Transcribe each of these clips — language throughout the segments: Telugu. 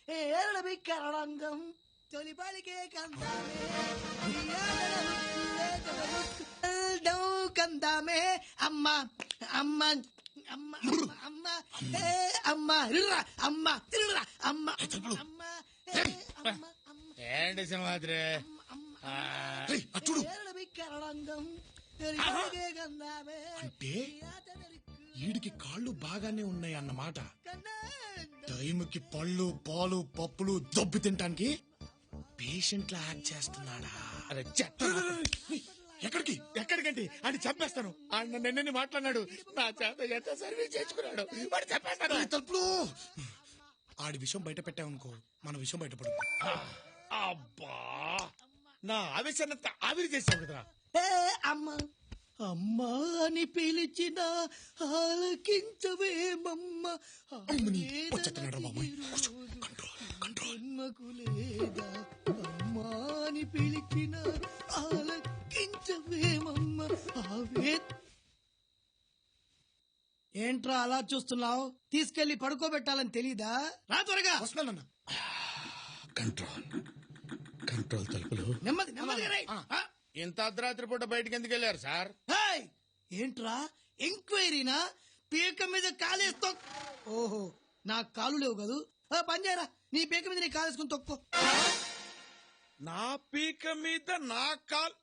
ఏరడబిక్కరణంగం తొలిపలికే కందామే కందామే అమ్మ అమ్మ అమ్మ అమ్మ అమ్మ అమ్మ అమ్మ అమ్మ ఏంటి సింహాద్రి అంటే వీడికి కాళ్ళు బాగానే ఉన్నాయి అన్నమాట. టైంకి పళ్ళు పాలు పప్పులు దొబ్బి తినటానికి పేషెంట్ లా యాక్ట్ చేస్తున్నాడా? అరే ఎక్కడికి ఎక్కడికంటే అని చంపేస్తాను. ఆయన నిన్నని మాట్లాడినాడు, నా చేత ఎంత సర్వీస్ చేసుకున్నాడు, వాడు చెప్పేస్తాను. తలుపులు ఆడి విషయం బయట పెట్టామనుకో, మన విషయం బయటపడుతుంది. అబ్బా, నా ఆవేశాన్నంతా ఆవిరి చేసావు కదరా. అమ్మ అమ్మా అని పిలిచిన ఆలకించవేమమ్మ జన్మకు లేదా అమ్మా అని పిలిచిన ఆలకించవేమమ్మ ఏంట్రా అలా చూస్తున్నావు? తీసుకెళ్లి పడుకోబెట్టాలని తెలీదా? రా త్వరగా. వస్తున్నానన్న. కంట్రోల్ కంట్రోల్ తలుపులు నెమ్మది నెమ్మదిగా. ఇంత అర్ధరాత్రి పూట బయటకు ఎందుకు వెళ్ళారు సార్? ఏంట్రా ఎంక్వైరీనా? పీక మీద కాలేస్తో. ఓహో, నాకు కాలు లేవు కదూ. పని చేయరా, నీ పీక మీద నీ కాలేసుకుని తొక్కో. నా పీక మీద నా కాల్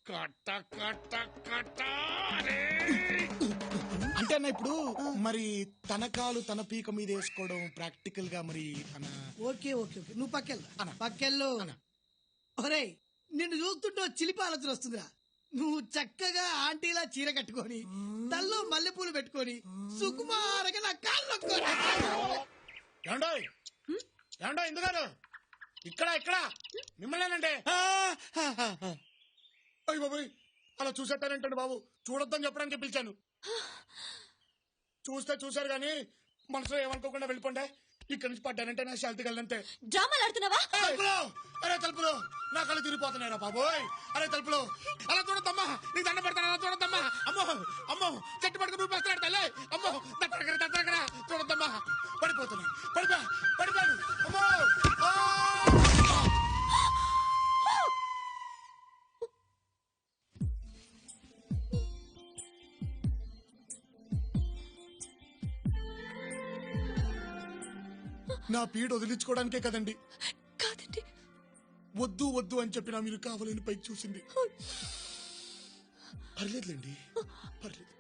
కట్ట కట్ట కట్ట. అంటే అన్న ఇప్పుడు మరి తన కాలు తన పీక మీద వేసుకోవడం ప్రాక్టికల్ గా మరి అన్న. ఓకే ఓకే ఓకే, నువ్వు పక్కెళ్ళు పక్కెళ్ళు. ఒరే, నిన్ను చూస్తుంటే చిలిపి ఆలోచన వస్తుందిరా. నువ్వు చక్కగా ఆంటీలా చీర కట్టుకొని తల్లో మల్లెపూలు పెట్టుకొని సుకుమారగా నా కాళ్ళు నొక్కోరా. ఏమండో ఎందుగారు ఇక్కడ ఇక్కడ మిమ్మల్నేనంటే. అయ్య బాబోయ్, అలా చూసేటారేంటండి బాబు? చూడొద్దని చెప్పడానికి పిలిచాను. చూస్తే చూశారు గాని మనసులో ఏమనుకోకుండా వెళ్ళిపోండి. ఇక్కడి నుంచి పడ్డానంటే నా శాంతి కలిదంతే. డ్రామాలు ఆడుతున్నావా? అరే తలుపులు, నా కళ్ళు తిరిగిపోతున్నాయిరా బాబోయ్. అరే తలుపులు, అలా చూడద్దమ్మా, నీకు దండ పెడతాను, అలా చూడద్దమ్మా. అమ్మో అమ్మో, చెట్టు పట్టుకుని రూపేస్తున్నాడు తల్లి. అమ్మో దగ్గర చూడద్దమ్మా. పడిపోతున్నా, పడిపోయాను. అమ్మో నా పీడ వదిలించుకోవడానికే కదండి. కాదండి, వద్దు వద్దు అని చెప్పినా మీరు కావాలని పైకి చూసింది. పర్లేదులేండి, పర్లేదు.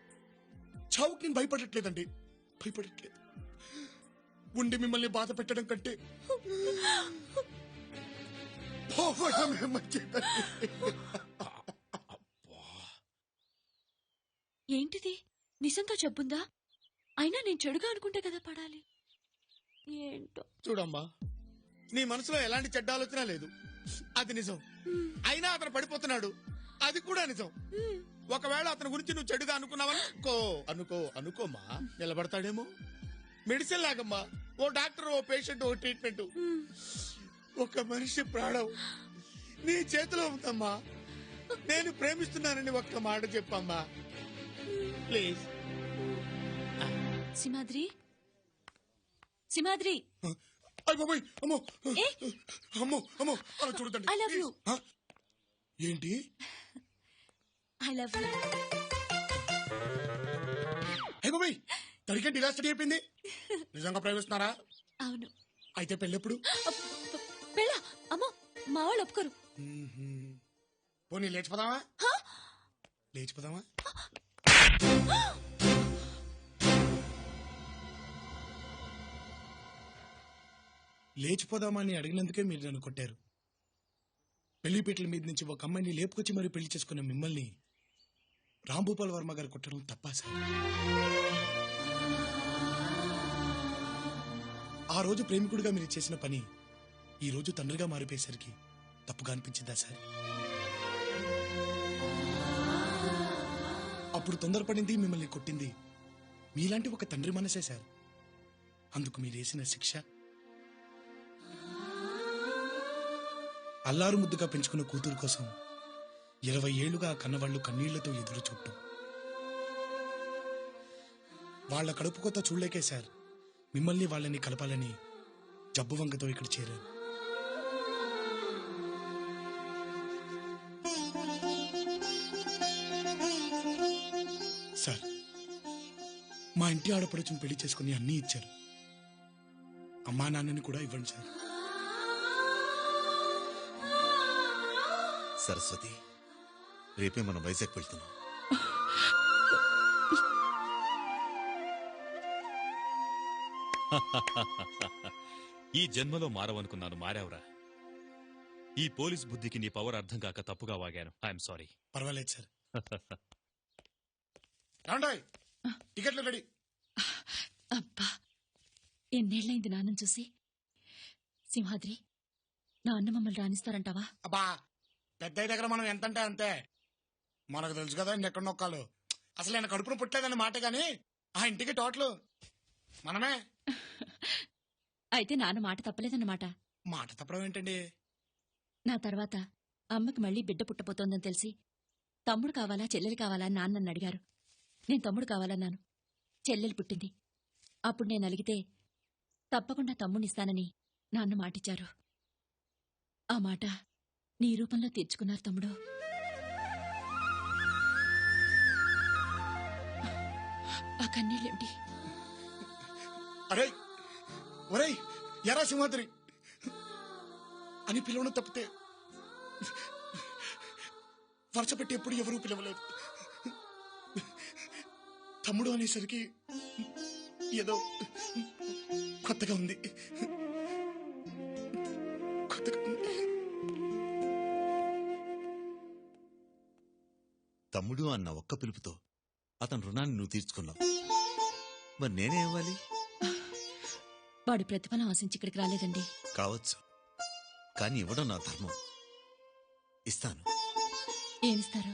చావుకి నేను భయపడట్లేదండి, భయపడట్లేదు. ఉండి మిమ్మల్ని బాధ పెట్టడం కంటే పోవడమే మంచిదండి. ఏంటిది? నిజంగా చెప్పుందా? అయినా నేను చెడుగా అనుకుంటే కదా పడాలి. ఏంటో చూడమ్మా, నీ మనసులో ఎలాంటి చెడ్డ ఆలోచన లేదు, అది నిజం. అయినా అతను పడిపోతున్నాడు, అది కూడా నిజం. ఒకవేళ అతని గురించి నువ్వు చెడుగా అనుకున్నావని అనుకోమా, నిలబడతాడేమో. మెడిసిన్ లాగమ్మా, ఓ డాక్టర్, ఓ పేషెంట్, ఓ ట్రీట్మెంట్. ఒక మనిషి ప్రాణం నీ చేతిలో ఉందమ్మా. నేను ప్రేమిస్తున్నానని ఒక్క మాట చెప్పమ్మా ప్లీజ్. సింహాద్రి, సింహాద్రి. అమ్మో అమ్మో అమ్మో, అలా చూడదండి. I love you. ఏంటి? I love you. అయ్య బాబాయ్, తడికే డిలాస్టడీ అయిపోయింది. నిజంగా ప్రేమిస్తున్నారా? అవును. అయితే పెళ్ళెప్పుడు? పెళ్ళా? అమ్మో, మా వాళ్ళు ఒప్పుకోరు. పోనీ లేచిపోదామా? లేచిపోదామా? లేచిపోదామని అడిగినందుకే మీరు నన్ను కొట్టారు. పెళ్లిపీటల మీద నుంచి ఒక అమ్మాయిని లేపుకొచ్చి మరి పెళ్లి చేసుకున్న మిమ్మల్ని రాంభూపాల్ వర్మ గారు కొట్టడం తప్పా సార్? ఆ రోజు ప్రేమికుడిగా మీరు చేసిన పని ఈ రోజు తండ్రిగా మారిపోయేసరికి తప్పుగా అనిపించిందా సార్? అప్పుడు తొందరపడింది, మిమ్మల్ని కొట్టింది మీలాంటి ఒక తండ్రి మనసే సార్. అందుకు మీరేసిన శిక్ష అల్లారు ముద్దుగా పెంచుకున్న కూతురు కోసం 20 ఏళ్లుగా కన్నవాళ్లు కన్నీళ్లతో ఎదురు చూడటం. వాళ్ల కడుపు కొత్త చూడలేకే సార్ మిమ్మల్ని వాళ్ళని కలపాలని జబ్బు వంకతో ఇక్కడ చేరాను. సార్, మా ఇంటి ఆడపడుచుని పెళ్లి చేసుకుని అన్నీ ఇచ్చారు. అమ్మా నాన్నని కూడా ఇవ్వండి సార్. సరస్వతి, రేపే మనం వైజాగ్ వెళ్తున్నాం. ఈ జన్మలో మారవనుకున్నాను, మారావురా. ఈ పోలీస్ బుద్ధికి నీ పవర్ అర్థం కాక తప్పుగా వాగాను. I'm sorry. పర్వాలేదు సార్. ఏమండోయ్, టికెట్లు రెడీ. అబ్బా, ఎన్నేళ్లైంది నాన్నని చూసి. సింహాద్రి, నా అన్న మమ్మల్ని రాణిస్తారంటావా? అబ్బా, పెద్ద దగ్గర మనం ఎంతంటే అంతే. మనకు తెలుసు కదా ఎక్కడ నొక్కాలు. అసలు ఆయన కడుపును పుట్టలేదని మాట గాని ఆ ఇంటికి టోటలు మనమే. అయితే నాన్న మాట తప్పలేదన్నమాట. మాట తప్పడం ఏంటండి? నా తర్వాత అమ్మకి మళ్ళీ బిడ్డ పుట్టబోతోందని తెలిసి తమ్ముడు కావాలా చెల్లెలు కావాలా అని నాన్న నన్ను అడిగారు. నేను తమ్ముడు కావాలన్నాను. చెల్లెలు పుట్టింది. అప్పుడు నేను అలిగితే తప్పకుండా తమ్ముడినిస్తానని నాన్న మాటిచ్చారు. ఆ మాట నీ రూపంలో తీర్చుకున్నారు తమ్ముడు. ఆ కన్నీళ్ళేమిటి? అరే ఒరేయ్, ఎరా సింహాద్రి అని పిలవడం తప్పితే వరుస పెట్టి ఎప్పుడు ఎవరూ పిలవలేదు. తమ్ముడు అనేసరికి ఏదో కొత్తగా ఉంది. తమ్ముడు అన్న ఒక్క పిలుపుతో అతని రుణాన్ని నువ్వు తీర్చుకున్నావు. మరి నేనే ఇవ్వాలి? వాడి ప్రతిఫలం ఆశించి ఇక్కడికి రాలేదండి. కావచ్చు, కానీ ఇవ్వడం నా ధర్మం. ఇస్తాను. ఏమిస్తారు?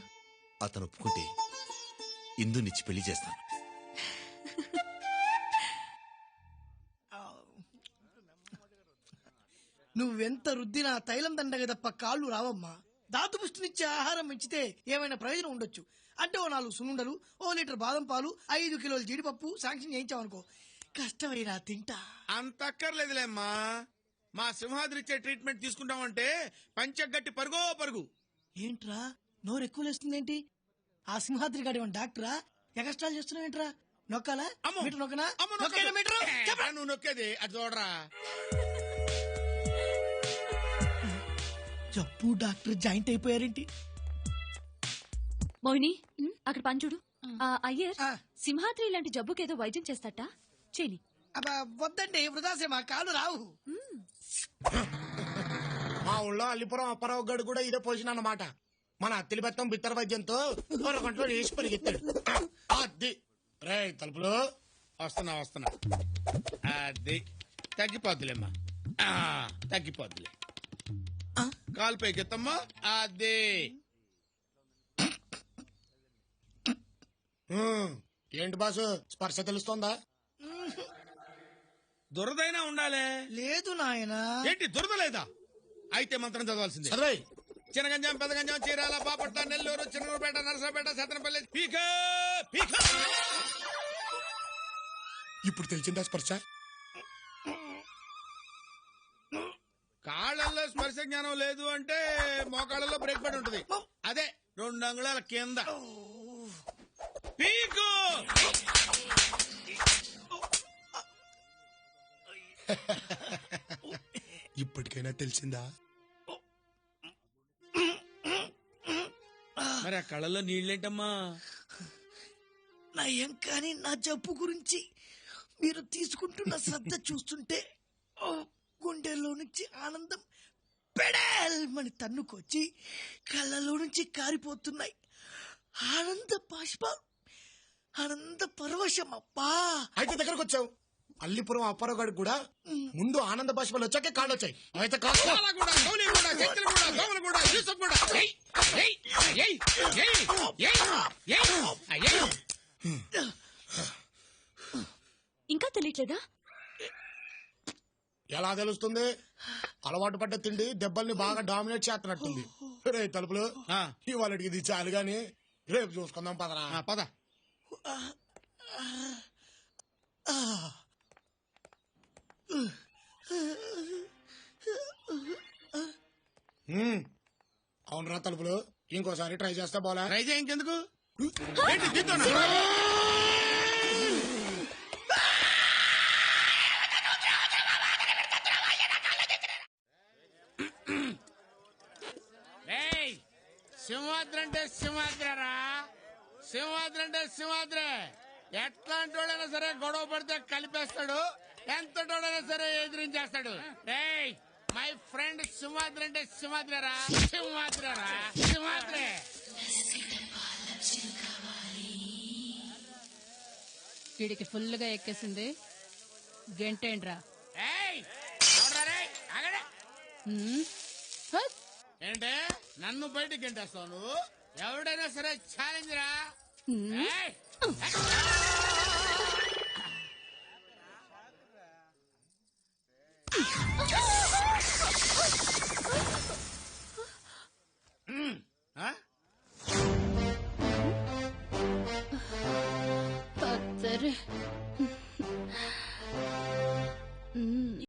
అతను ఒప్పుకుంటే ఇందునిచ్చి పెళ్లి చేస్తాను. నువ్వెంత రుద్దినా తైలం దండగ తప్ప కాళ్ళు రావమ్మా. దాతు పుష్టినిచ్చే ఆహారం పెంచితే ఏమైనా ప్రయోజనం ఉండొచ్చు. అంటే ఓ 4 సున్నుండలు, ఓ లీటర్ బాదం పాలు, 5 కిలోల జీడిపప్పు శాంక్షన్ చేయించావనుకో, కష్టమైనా తింటా. అంత అక్కర్లేదులేమ్మా. మా సింహాద్రి ఇచ్చే ట్రీట్మెంట్ తీసుకుంటామంటే పంచగట్టి పరుగో పరుగు. ఏంట్రా నోరు ఎక్కువ లేస్తుందేంటి? ఆ సింహాద్రి గాడి డాక్టరా? ఎక్స్ట్రా చేస్తున్నావేంట్రా? నొక్కాలా? అమ్మో. మీటర్ నొక్కనా? అమ్మో, నొక్కేనా మీటరు? చెప్పరా? నువ్వు నొక్కేది అది చూడరా. జబ్బు డాక్టర్ జాయింట్ అయిపోయారేంటి? మోహిని, అక్కడ పంచుడు. అయ్యర్, ఆ. సింహాద్రి ఇలాంటి జబ్బుకేదో వైద్యం చేస్తాట. చేని. అబ్బా వద్దండి, వృధాసేమా, కాళ్ళు రావు. మా ఊళ్ళో అల్లిపురం అప్పారావు గడు కూడా ఇదే పొజిషన్ అన్నమాట. మన అత్తిలి బెత్తం బిత్తర వైద్యంతో 2 గంటలో వేసి పరిగెత్తాడు. అది రే తలుపులు. వస్తున్నా. అది తగ్గిపోద్దులేమ్మా. తగ్గిపోద్దులే. కాలు పైకెత్తమ్మా. అదే ఏంటి బాసు, స్పర్శ తెలుస్తోందా? దురదైనా ఉండాలే. లేదు నాయనా. ఏంటి దురద లేదా? అయితే మంత్రం చదవాల్సిందే. చదివాయి. చినగంజాం, పెదగంజాం, చీరాల, బాపట్ల, నెల్లూరు, చిన్నూరుపేట, నరసరాపేట, సత్తనపల్లి, పీక. ఇప్పుడు తెలిసిందా స్పర్శ? కాళ్ళల్లో స్పర్శ జ్ఞానం లేదు అంటే మోకాళ్ళలో బ్రేక్ పడి ఉంటుంది. అదే 2 అంగుళాల కింద పీకు. ఇప్పటికైనా తెలిసిందా? మరి ఆ కళ్ళల్లో నీళ్ళేంటమ్మా? నయం కానీ నా జబ్బు గురించి మీరు తీసుకుంటున్న శ్రద్ధ చూస్తుంటే గుండెల్లో నుంచి ఆనందం పెడల్మని తన్నుకొచ్చి కళ్ళలో నుంచి కారిపోతున్నాయి ఆనంద బాష్పాలు. ఆనంద పరవశం. అబ్బా, అయితే దగ్గరకు వచ్చావు. అల్లిపురం అప్పారావు గడికి కూడా ముందు ఆనంద బాష్పాలు వచ్చాకే కాళ్ళు వచ్చాయి. అయితే కాస్త పాలగూడ, గౌలిగూడ, గెంతులగూడ, దోమలగూడ, యూసఫ్గూడ. ఇంకా తెలియట్లేదా? ఎలా తెలుస్తుంది? అలవాటు పడ్డ తిండి దెబ్బల్ని బాగా డామినేట్ చేస్తున్నట్టుంది. రే తలుపులు, ఇవాళకి ఇది చాలు గాని రేపు చూసుకుందాం పదరా. పద. అవునరా తలుపులు ఇంకోసారి ట్రై చేస్తా బోలా ట్రై చేయ ఇంకెందుకు ఏంటి దీంతోనా? సింహాద్రి అంటే సింహాద్రరా, సింహాద్రి అంటే సింహాద్రే. ఎట్లాంటి వాడైనా సరే గొడవ పడితే కలిపేస్తాడు, ఎంతటోడైనా సరే ఎదిరించేస్తాడు. ఏయ్ మై ఫ్రెండ్ సింహాద్రి అంటే సింహాద్రరా, సింహాద్రరా, సింహాద్రే. వీడికి ఫుల్గా ఎక్కేసింది. గంటేంట్రా? ఏయ్ చూడరా రేయ్, ఆగండి. ఏంటే నన్ను బయటికి గంటేస్తావు నువ్వు? ఎవడైనా సరే ఛాలెంజ్ రా. ఏయ్, ఆ? సరే